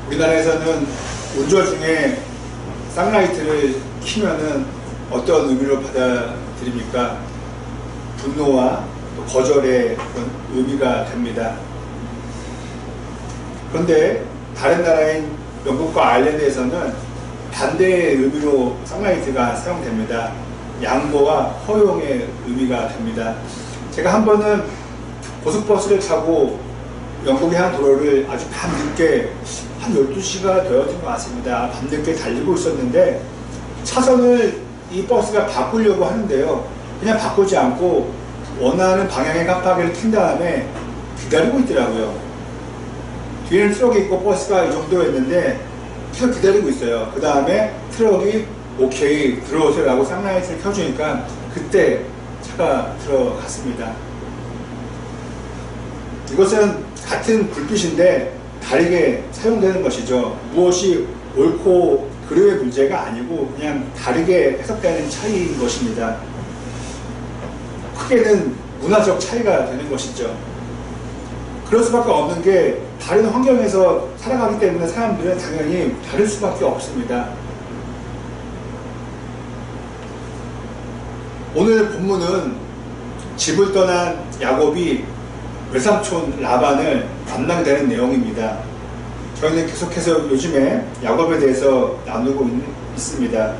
우리나라에서는 운전 중에 쌍라이트를 키면은 어떤 의미로 받아들입니까? 분노와 또 거절의 그런 의미가 됩니다. 그런데 다른 나라인 영국과 아일랜드에서는 반대의 의미로 쌍라이트가 사용됩니다. 양보와 허용의 의미가 됩니다. 제가 한 번은 고속버스를 타고 영국의 한 도로를 아주 밤늦게 한 12시가 되었던 것 같습니다. 밤늦게 달리고 있었는데 차선을 이 버스가 바꾸려고 하는데요. 그냥 바꾸지 않고 원하는 방향의 깜빡이를 킨 다음에 기다리고 있더라고요. 뒤에는 트럭이 있고 버스가 이 정도였는데 계속 기다리고 있어요. 그 다음에 트럭이 오케이 들어오세요 라고 쌍라이트를 켜주니까 그때 차가 들어갔습니다. 이것은 같은 불빛인데 다르게 사용되는 것이죠. 무엇이 옳고 그르의 문제가 아니고 그냥 다르게 해석되는 차이인 것입니다. 크게는 문화적 차이가 되는 것이죠. 그럴 수밖에 없는 게 다른 환경에서 살아가기 때문에 사람들은 당연히 다를 수밖에 없습니다. 오늘 본문은 집을 떠난 야곱이 외삼촌 라반을 만나게 되는 내용입니다. 저희는 계속해서 요즘에 야곱에 대해서 나누고 있습니다.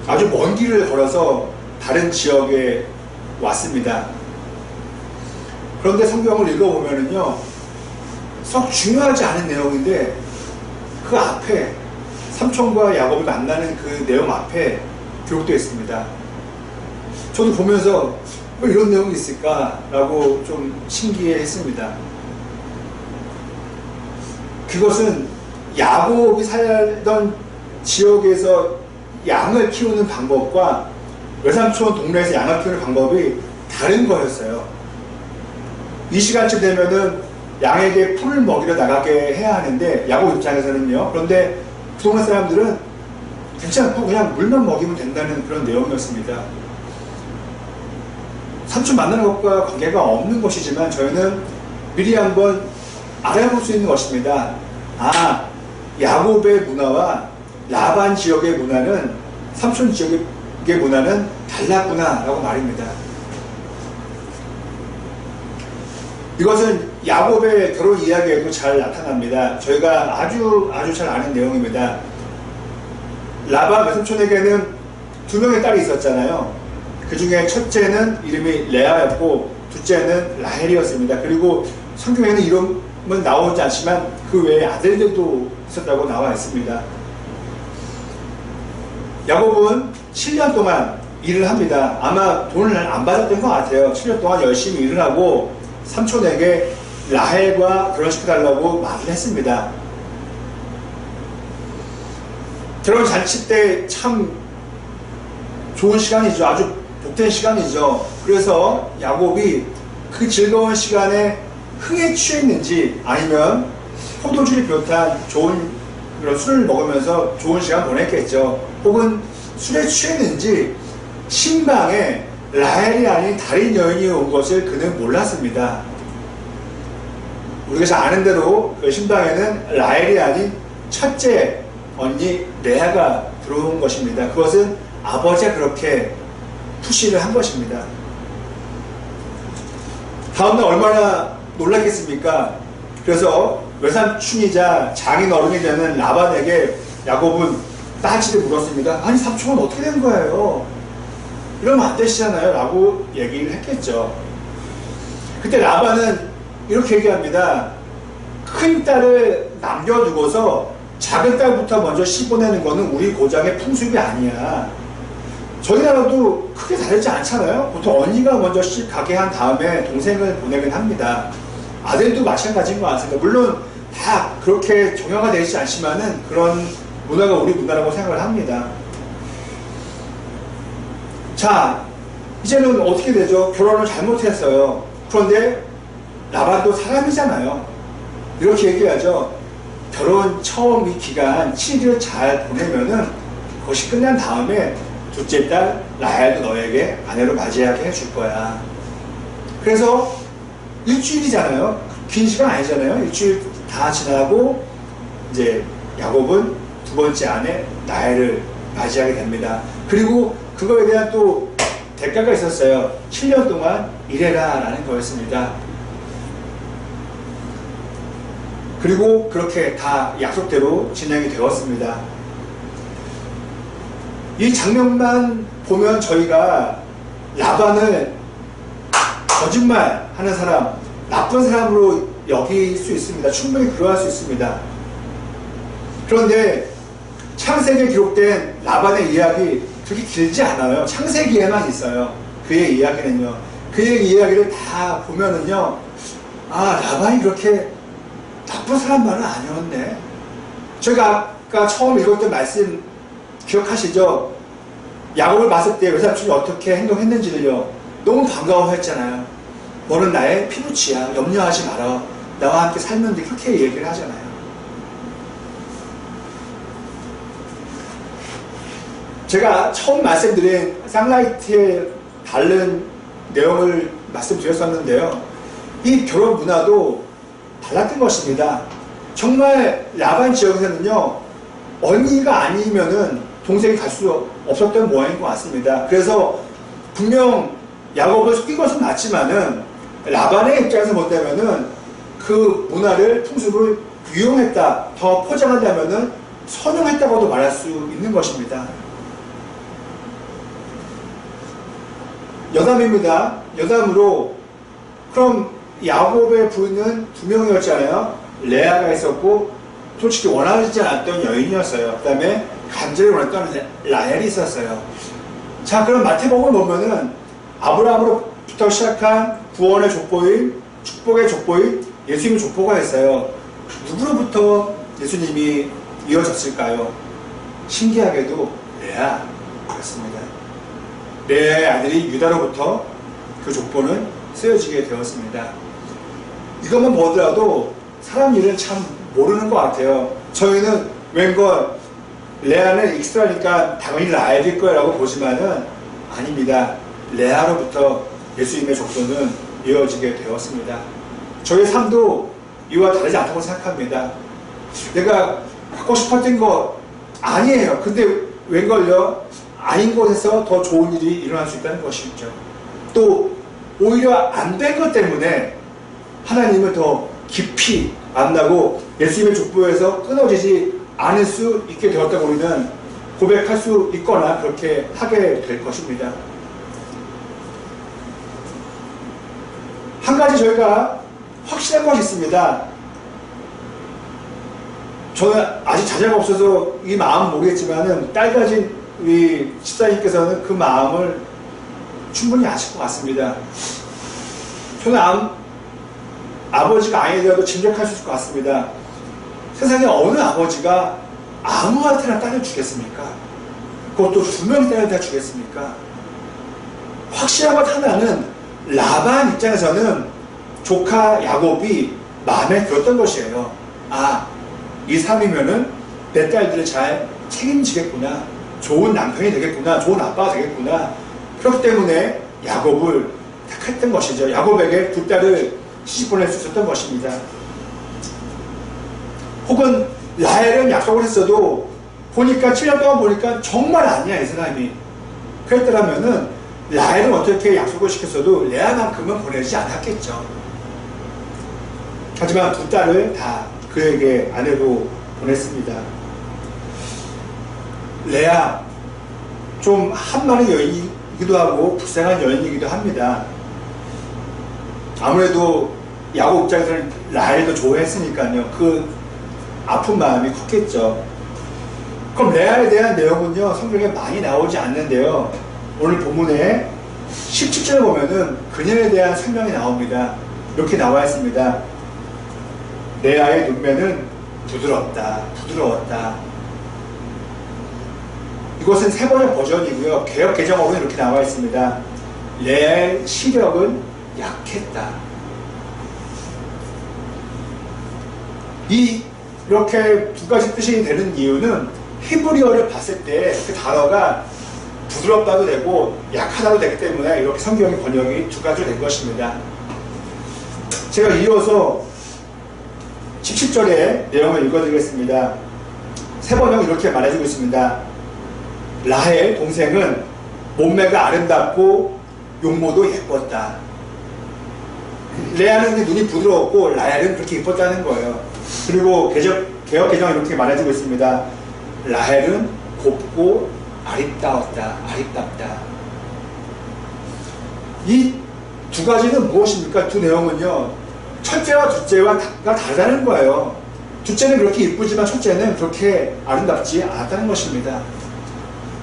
아주 먼 길을 걸어서 다른 지역에 왔습니다. 그런데 성경을 읽어보면은요, 썩 중요하지 않은 내용인데 그 앞에 삼촌과 야곱이 만나는 그 내용 앞에 기록되어 있습니다. 저도 보면서 왜 이런 내용이 있을까라고 좀 신기해했습니다. 그것은 야곱이 살던 지역에서 양을 키우는 방법과 외삼촌 동네에서 양을 키우는 방법이 다른 거였어요. 이 시간쯤 되면은 양에게 풀을 먹이러 나가게 해야 하는데 야곱 입장에서는요. 그런데 그 동네 사람들은 괜찮고 그냥 물만 먹이면 된다는 그런 내용이었습니다. 삼촌 만나는 것과 관계가 없는 것이지만 저희는 미리 한번 알아볼 수 있는 것입니다. 아, 야곱의 문화와 라반 지역의 문화는 삼촌 지역의 문화는 달랐구나 라고 말입니다. 이것은 야곱의 결혼 이야기에도 잘 나타납니다. 저희가 아주 잘 아는 내용입니다. 라반 외삼촌에게는 2명의 딸이 있었잖아요. 그 중에 첫째는 이름이 레아였고 둘째는 라헬이었습니다. 그리고 성경에는 이름은 나오지 않지만 그 외에 아들들도 있었다고 나와 있습니다. 야곱은 7년 동안 일을 합니다. 아마 돈을 안 받았던 것 같아요. 7년 동안 열심히 일을 하고 삼촌에게 라헬과 결혼시켜달라고 말을 했습니다. 결혼 잔치 때 참 좋은 시간이죠. 아주 복된 시간이죠. 그래서 야곱이 그 즐거운 시간에 흥에 취했는지 아니면 포도주를 비롯한 좋은 그런 술을 먹으면서 좋은 시간 보냈겠죠. 혹은 술에 취했는지 신방에 라헬이 아닌 다른 여인이 온 것을 그는 몰랐습니다. 우리가 잘 아는 대로 그 신방에는 라헬이 아닌 첫째 언니 레아가 들어온 것입니다. 그것은 아버지가 그렇게 푸시를 한 것입니다. 다음날 얼마나 놀랐겠습니까? 그래서 외삼촌이자 장인 어른이 되는 라반에게 야곱은 따지게 물었습니다. 아니 삼촌은 어떻게 된 거예요? 이러면 안 되시잖아요 라고 얘기를 했겠죠. 그때 라반은 이렇게 얘기합니다. 큰 딸을 남겨두고서 작은 딸부터 먼저 씹어내는 거는 우리 고장의 풍습이 아니야. 저희 나라도 크게 다르지 않잖아요. 보통 언니가 먼저 가게 한 다음에 동생을 보내긴 합니다. 아들도 마찬가지인 것 같습니다. 물론 다 그렇게 정형화 되어 있지 않지만은 그런 문화가 우리 문화라고 생각을 합니다. 자, 이제는 어떻게 되죠? 결혼을 잘못했어요. 그런데 라반도 사람이잖아요. 이렇게 얘기하죠. 결혼 처음 이 기간 7일을 잘 보내면은 그것이 끝난 다음에 둘째 딸 라헬도 너에게 아내로 맞이하게 해줄 거야. 그래서 일주일이잖아요. 긴 시간 아니잖아요. 일주일 다 지나고 이제 야곱은 두 번째 아내 라헬을 맞이하게 됩니다. 그리고 그거에 대한 또 대가가 있었어요. 7년 동안 일해라 라는 거였습니다. 그리고 그렇게 다 약속대로 진행이 되었습니다. 이 장면만 보면 저희가 라반을 거짓말하는 사람, 나쁜 사람으로 여길 수 있습니다. 충분히 그러할 수 있습니다. 그런데 창세기에 기록된 라반의 이야기 그렇게 길지 않아요. 창세기에만 있어요. 그의 이야기는요. 그의 이야기를 다 보면은요, 아, 라반이 그렇게 나쁜 사람만은 아니었네. 제가 아까 처음 읽었던 말씀 기억하시죠? 야곱을 봤을 때 외삼촌이 어떻게 행동했는지를요, 너무 반가워했잖아요. 너는 나의 피부치야. 염려하지 마라. 나와 함께 살면데 그렇게 얘기를 하잖아요. 제가 처음 말씀드린 쌍라이트의 다른 내용을 말씀드렸었는데요. 이 결혼 문화도 달랐던 것입니다. 정말 라반 지역에서는요, 언니가 아니면은 동생이 갈 수 없었던 모양인 것 같습니다. 그래서 분명 야곱을 속인 것은 맞지만은 라반의 입장에서 본다면은 그 문화를, 풍습을 유용했다, 더 포장한다면은 선용했다고도 말할 수 있는 것입니다. 여담입니다. 여담으로, 그럼 야곱의 부인은 두 명이었잖아요. 레아가 있었고, 솔직히 원하지 않았던 여인이었어요. 그 다음에 간절히 원했던 라헬이 있었어요. 자, 그럼 마태복음을 보면은 아브라함으로부터 시작한 구원의 족보인, 축복의 족보인 예수님의 족보가 있어요. 누구로부터 예수님이 이어졌을까요? 신기하게도 레아였습니다. 레아의 아들이 유다로부터 그 족보는 쓰여지게 되었습니다. 이것만 보더라도 사람 일은 참 모르는 것 같아요. 저희는 웬걸 레아는 익숙하니까 당연히 라헬일 거라고 보지만은 아닙니다. 레아로부터 예수님의 족보는 이어지게 되었습니다. 저희 삶도 이와 다르지 않다고 생각합니다. 내가 갖고 싶었던 거 아니에요. 근데 웬걸요? 아닌 곳에서 더 좋은 일이 일어날 수 있다는 것이죠. 또 오히려 안 된 것 때문에 하나님을 더 깊이 만나고 예수님의 족보에서 끊어지지 않을 수 있게 되었다고 우리는 고백할 수 있거나 그렇게 하게 될 것입니다. 한 가지 저희가 확실한 것이 있습니다. 저는 아직 자녀가 없어서 이 마음 모르겠지만은 딸 가진 우리 집사님께서는 그 마음을 충분히 아실 것 같습니다. 저는 아버지가 아니더라도 짐작할 수 있을 것 같습니다. 세상에 어느 아버지가 아무한테나 딸을 주겠습니까? 그것도 두 명의 딸을 다 주겠습니까? 확실한 것 하나는 라반 입장에서는 조카 야곱이 마음에 들었던 것이에요. 아, 이 사람이면은 내 딸들을 잘 책임지겠구나, 좋은 남편이 되겠구나, 좋은 아빠가 되겠구나. 그렇기 때문에 야곱을 택했던 것이죠. 야곱에게 두 딸을 시집 보낼 수 있었던 것입니다. 혹은 라헬은 약속을 했어도 보니까 7년 동안 보니까 정말 아니야 이 사람이. 그랬더라면은 라헬은 어떻게 약속을 시켰어도 레아만큼은 보내지 않았겠죠. 하지만 두 딸을 다 그에게 아내로 보냈습니다. 레아 좀 한마리 여인이기도 하고 불쌍한 여인이기도 합니다. 아무래도 야곱 입장에서는 라헬도 좋아했으니까요. 그 아픈 마음이 컸겠죠. 그럼 레아에 대한 내용은요, 성경에 많이 나오지 않는데요. 오늘 본문에 17절에 보면은 그녀에 대한 설명이 나옵니다. 이렇게 나와 있습니다. 레아의 눈매는 부드럽다, 부드러웠다. 이것은 세 번의 버전이고요. 개역 개정어로는 이렇게 나와 있습니다. 레아의 시력은 약했다. 이렇게 두 가지 뜻이 되는 이유는 히브리어를 봤을 때 그 단어가 부드럽다도 되고 약하다도 되기 때문에 이렇게 성경의 번역이 두 가지로 된 것입니다. 제가 이어서 17절의 내용을 읽어드리겠습니다. 세 번역 이렇게 말해주고 있습니다. 라헬 동생은 몸매가 아름답고 용모도 예뻤다. 레아는 눈이 부드러웠고 라헬은 그렇게 예뻤다는 거예요. 그리고 개역 개정은 이렇게 말해주고 있습니다. 라헬은 곱고 아름답다. 이 두 가지는 무엇입니까? 두 내용은요, 첫째와 둘째가 다르다는 거예요. 둘째는 그렇게 이쁘지만 첫째는 그렇게 아름답지 않았다는 것입니다.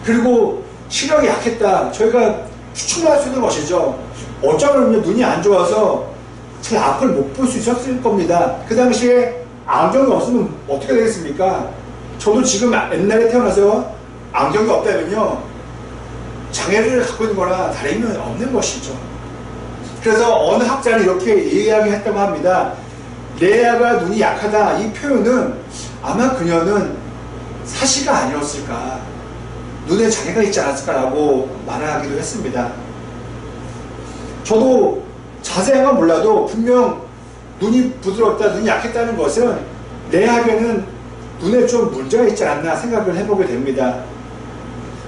그리고 시력이 약했다. 저희가 추측할 수 있는 것이죠. 어쩌면 눈이 안 좋아서 잘 앞을 못 볼 수 있었을 겁니다. 그 당시에 안경이 없으면 어떻게 되겠습니까? 저도 지금 옛날에 태어나서 안경이 없다면요, 장애를 갖고 있는 거나 다름이 없는 것이죠. 그래서 어느 학자는 이렇게 이야기했다고 합니다. 레아가 눈이 약하다, 이 표현은 아마 그녀는 사시가 아니었을까, 눈에 장애가 있지 않았을까라고 말하기도 했습니다. 저도 자세한 건 몰라도 분명 눈이 부드럽다, 눈이 약했다는 것은 레아에게는 눈에 좀 문제가 있지 않나 생각을 해보게 됩니다.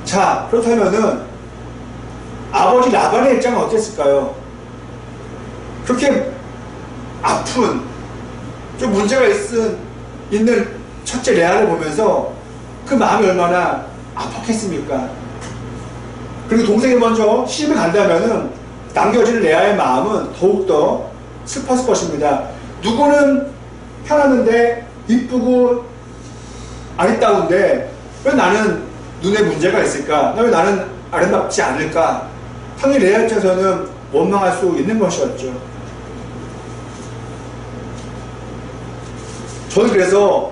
자, 그렇다면은 아버지 라반의 입장은 어땠을까요? 그렇게 아픈, 좀 문제가 있는 첫째 레아를 보면서 그 마음이 얼마나 아팠겠습니까? 그리고 동생이 먼저 시집을 간다면은 남겨진 레아의 마음은 더욱더 슬펐을 것입니다. 누구는 편하는데 이쁘고 아름다운데 왜 나는 눈에 문제가 있을까? 왜 나는 아름답지 않을까? 당연히 레아 입장에서는 원망할 수 있는 것이었죠. 저는 그래서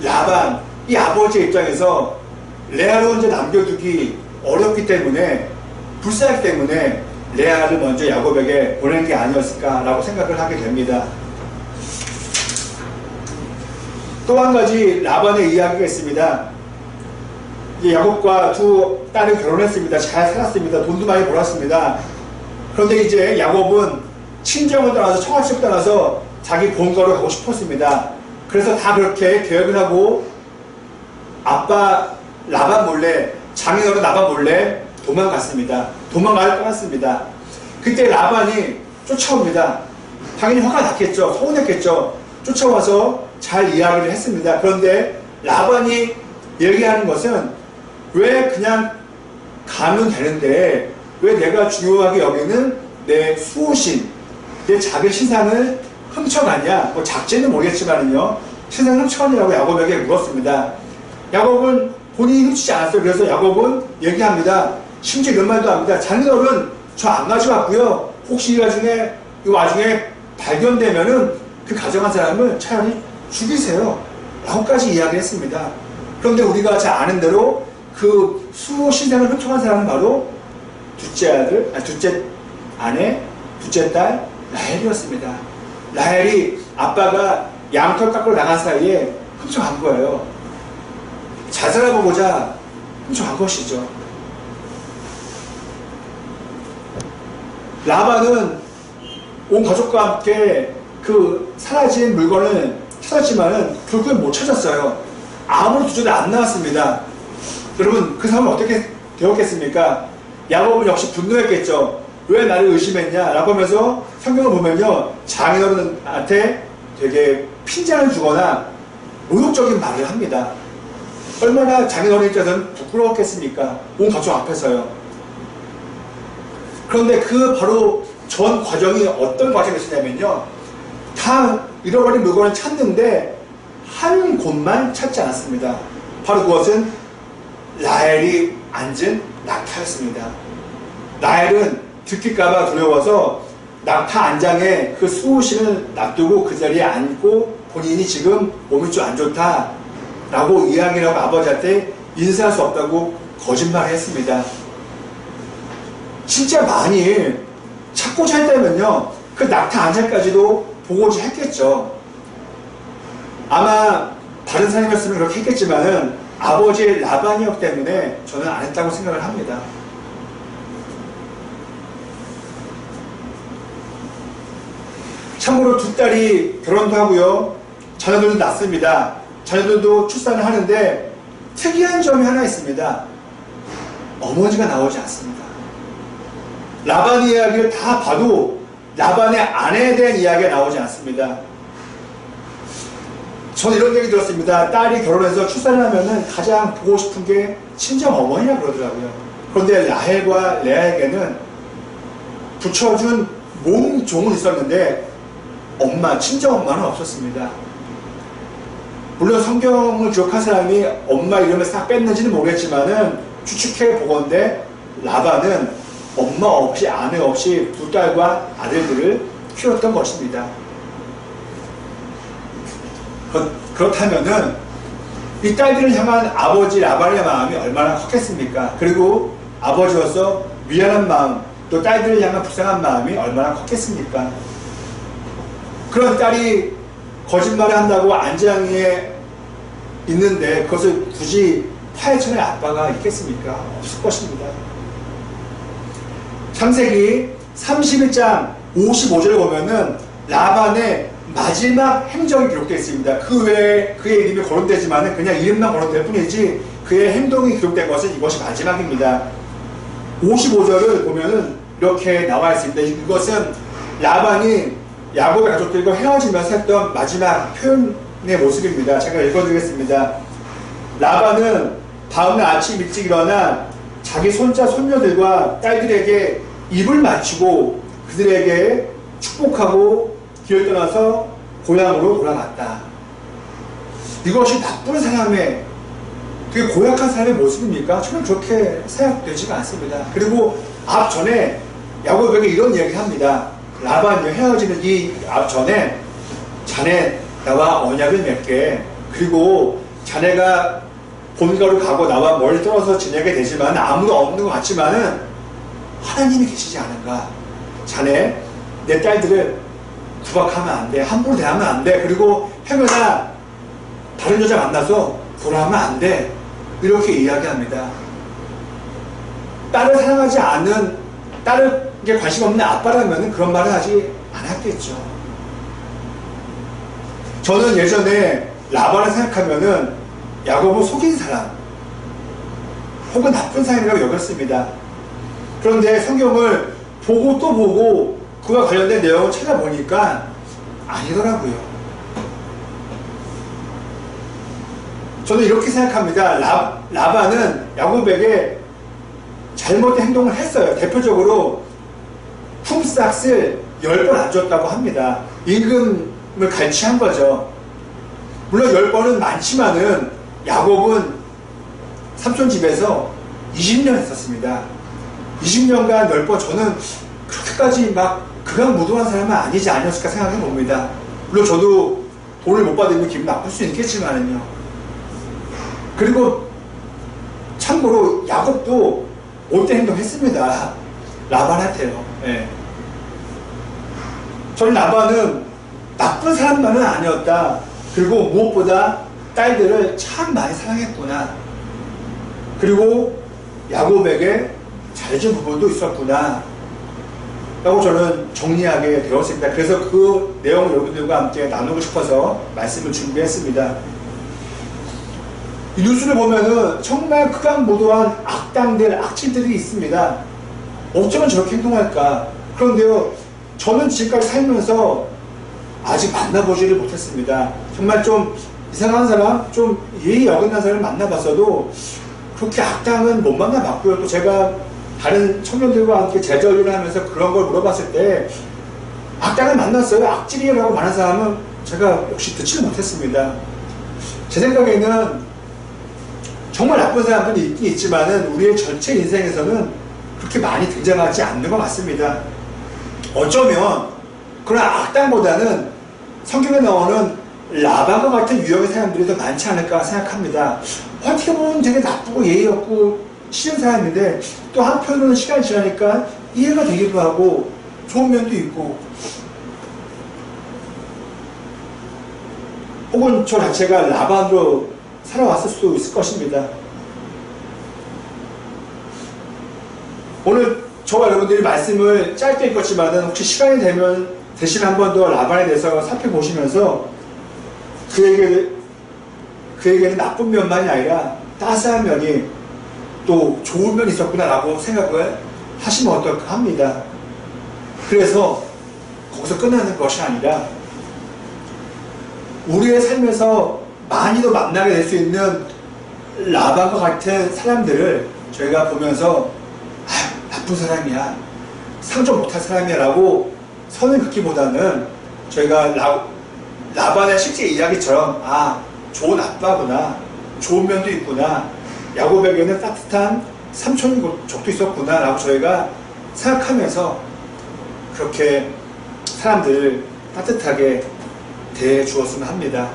라반, 이 아버지의 입장에서 레아를 이제 남겨두기 어렵기 때문에, 불쌍하기 때문에 레아를 먼저 야곱에게 보낸 게 아니었을까라고 생각을 하게 됩니다. 또 한 가지 라반의 이야기가 있습니다. 이제 야곱과 두 딸이 결혼했습니다. 잘 살았습니다. 돈도 많이 벌었습니다. 그런데 이제 야곱은 친정을 떠나서, 처갓집을 떠나서 자기 본가로 가고 싶었습니다. 그래서 다 그렇게 계획을 하고 아빠 라반 몰래, 장인어른 라반 몰래 도망갔습니다. 도망가려 떠났습니다. 그때 라반이 쫓아옵니다. 당연히 화가 났겠죠. 서운했겠죠. 쫓아와서 잘 이야기를 했습니다. 그런데 라반이 얘기하는 것은, 왜 그냥 가면 되는데 왜 내가 중요하게 여기는 내 수호신, 내 작은 신상을 훔쳐가냐? 뭐 작지는 모르겠지만요, 신상을 훔쳐가냐고 야곱에게 물었습니다. 야곱은 본인이 훔치지 않았어요. 그래서 야곱은 얘기합니다. 심지어 이런 말도 합니다. 장인어른 저 안 가져왔고요. 혹시 이 와중에 발견되면은 그 가져간 사람을 차라리 죽이세요. 라고까지 이야기했습니다. 그런데 우리가 잘 아는 대로 그 수호 신상을 훔쳐간 사람은 바로 둘째 아내, 둘째 딸 라헬이었습니다. 라헬이 아빠가 양털 깎으러 나간 사이에 훔쳐간 거예요. 잘 살아보고자 훔쳐간 것이죠. 라반은 온 가족과 함께 그 사라진 물건을 찾았지만은 결국엔 못 찾았어요. 아무런 두절이 안 나왔습니다. 여러분, 그 사람은 어떻게 되었겠습니까? 야곱은 역시 분노했겠죠. 왜 나를 의심했냐? 라고 하면서 성경을 보면요, 장인어른한테 되게 핀잔을 주거나 모욕적인 말을 합니다. 얼마나 장인어른 입장에서는 부끄러웠겠습니까? 온 가족 앞에서요. 그런데 그 바로 전 과정이 어떤 과정이었냐면요, 다 잃어버린 물건을 찾는데 한 곳만 찾지 않았습니다. 바로 그것은 라헬이 앉은 낙타였습니다. 라헬은 들킬까봐 두려워서 낙타 안장에 그 수호신을 놔두고 그 자리에 앉고 본인이 지금 몸이 좀 안 좋다 라고 이야기를 하고 아버지한테 인사할 수 없다고 거짓말을 했습니다. 진짜 만일 찾고자 했다면요, 그 낙타 안장까지도 보고자 했겠죠. 아마 다른 사람이었으면 그렇게 했겠지만은 아버지의 라반이었기 때문에 저는 안 했다고 생각을 합니다. 참고로 두 딸이 결혼도 하고요, 자녀들도 낳습니다. 자녀들도 출산을 하는데 특이한 점이 하나 있습니다. 어머니가 나오지 않습니다. 라반의 이야기를 다 봐도 라반의 아내에 대한 이야기가 나오지 않습니다. 저는 이런 얘기 들었습니다. 딸이 결혼해서 출산을 하면은 가장 보고 싶은 게 친정 어머니라 그러더라고요. 그런데 라헬과 레아에게는 붙여준 몸종은 있었는데 친정 엄마는 없었습니다. 물론 성경을 기억한 사람이 엄마 이름을 싹 뺐는지는 모르겠지만은 추측해 보건대 라반은 엄마 없이 아내 없이 두 딸과 아들들을 키웠던 것입니다. 그렇다면은 이 딸들을 향한 아버지 라반의 마음이 얼마나 컸겠습니까? 그리고 아버지로서 미안한 마음, 또 딸들을 향한 불쌍한 마음이 얼마나 컸겠습니까? 그런 딸이 거짓말을 한다고 안장에 있는데 그것을 굳이 파헤쳐낼 아빠가 있겠습니까? 없을 것입니다. 창세기 31장 55절을 보면은 라반의 마지막 행적이 기록되어 있습니다. 그 외에 그의 이름이 거론되지만 그냥 이름만 거론될 뿐이지 그의 행동이 기록된 것은 이것이 마지막입니다. 55절을 보면은 이렇게 나와 있습니다. 이것은 라반이 야곱의 가족들과 헤어지면서 했던 마지막 표현의 모습입니다. 제가 읽어드리겠습니다. 라반은 다음날 아침 일찍 일어나 자기 손자 손녀들과 딸들에게 입을 맞추고 그들에게 축복하고 길을 떠나서 고향으로 돌아갔다. 이것이 나쁜 사람의, 되게 고약한 사람의 모습입니까? 저는 그렇게 생각되지가 않습니다. 그리고 앞전에 야곱에게 이런 이야기를 합니다. 라반이 헤어지는 이 앞전에 자네 나와 언약을 맺게, 그리고 자네가 본가로 가고 나와 멀리 떨어져 지내게 되지만 아무도 없는 것 같지만은 하나님이 계시지 않은가. 자네 내 딸들을 구박하면 안 돼. 함부로 대하면 안 돼. 그리고 행여나 다른 여자 만나서 보라하면 안 돼. 이렇게 이야기합니다. 딸을 사랑하지 않는, 딸에게 관심 없는 아빠라면 그런 말을 하지 않았겠죠. 저는 예전에 라반을 생각하면은 야곱을 속인 사람 혹은 나쁜 사람이라고 여겼습니다. 그런데 성경을 보고 또 보고 그와 관련된 내용을 찾아보니까 아니더라고요. 저는 이렇게 생각합니다. 라반은 야곱에게 잘못된 행동을 했어요. 대표적으로 품삯을 10번 안 줬다고 합니다. 임금을 갈취한 거죠. 물론 10번은 많지만은 야곱은 삼촌 집에서 20년 했었습니다. 20년간 10번, 저는 그렇게까지 막 극악무도한 사람은 아니지 않았을까 생각해 봅니다. 물론 저도 돈을 못 받으면 기분 나쁠 수 있겠지만은요. 그리고 참고로 야곱도 못된 행동 했습니다. 라반한테요. 예. 저는 라반은 나쁜 사람만은 아니었다. 그리고 무엇보다 딸들을 참 많이 사랑했구나. 그리고 야곱에게 잘해준 부분도 있었구나 라고 저는 정리하게 되었습니다. 그래서 그 내용을 여러분들과 함께 나누고 싶어서 말씀을 준비했습니다. 이 뉴스를 보면은 정말 극악무도한 악당들, 악질들이 있습니다. 어쩌면 저렇게 행동할까. 그런데요, 저는 지금까지 살면서 아직 만나보지를 못했습니다. 정말 좀 이상한 사람, 좀 예의 어긋난 사람을 만나봤어도 그렇게 악당은 못 만나봤고요. 또 제가 다른 청년들과 함께 제자훈련을 하면서 그런 걸 물어봤을 때 악당을 만났어요. 악질이라고 말하는 사람은 제가 역시 듣지를 못했습니다. 제 생각에는 정말 나쁜 사람들이 있긴 있지만은 우리의 전체 인생에서는 그렇게 많이 등장하지 않는 것 같습니다. 어쩌면 그런 악당보다는 성경에 나오는 라반과 같은 유형의 사람들이 더 많지 않을까 생각합니다. 어떻게 보면 되게 나쁘고 예의 없고 싫은 사람인데 또 한편으로는 시간이 지나니까 이해가 되기도 하고 좋은 면도 있고, 혹은 저 자체가 라반으로 살아왔을 수도 있을 것입니다. 오늘 저와 여러분들이 말씀을 짧게 읽었지만 혹시 시간이 되시면 한 번 더 라반에 대해서 살펴보시면서 그에게는 나쁜 면만이 아니라 따스한 면이 또 좋은 면이 있었구나라고 생각을 하시면 어떨까 합니다. 그래서 거기서 끝나는 것이 아니라 우리의 삶에서 많이도 만나게 될 수 있는 라반과 같은 사람들을 저희가 보면서 나쁜 사람이야, 상종 못할 사람이야 라고 선을 긋기보다는 저희가 라반의 실제 이야기처럼 좋은 아빠구나, 좋은 면도 있구나, 야곱에게는 따뜻한 삼촌족도 있었구나 라고 저희가 생각하면서 그렇게 사람들을 따뜻하게 대해 주었으면 합니다.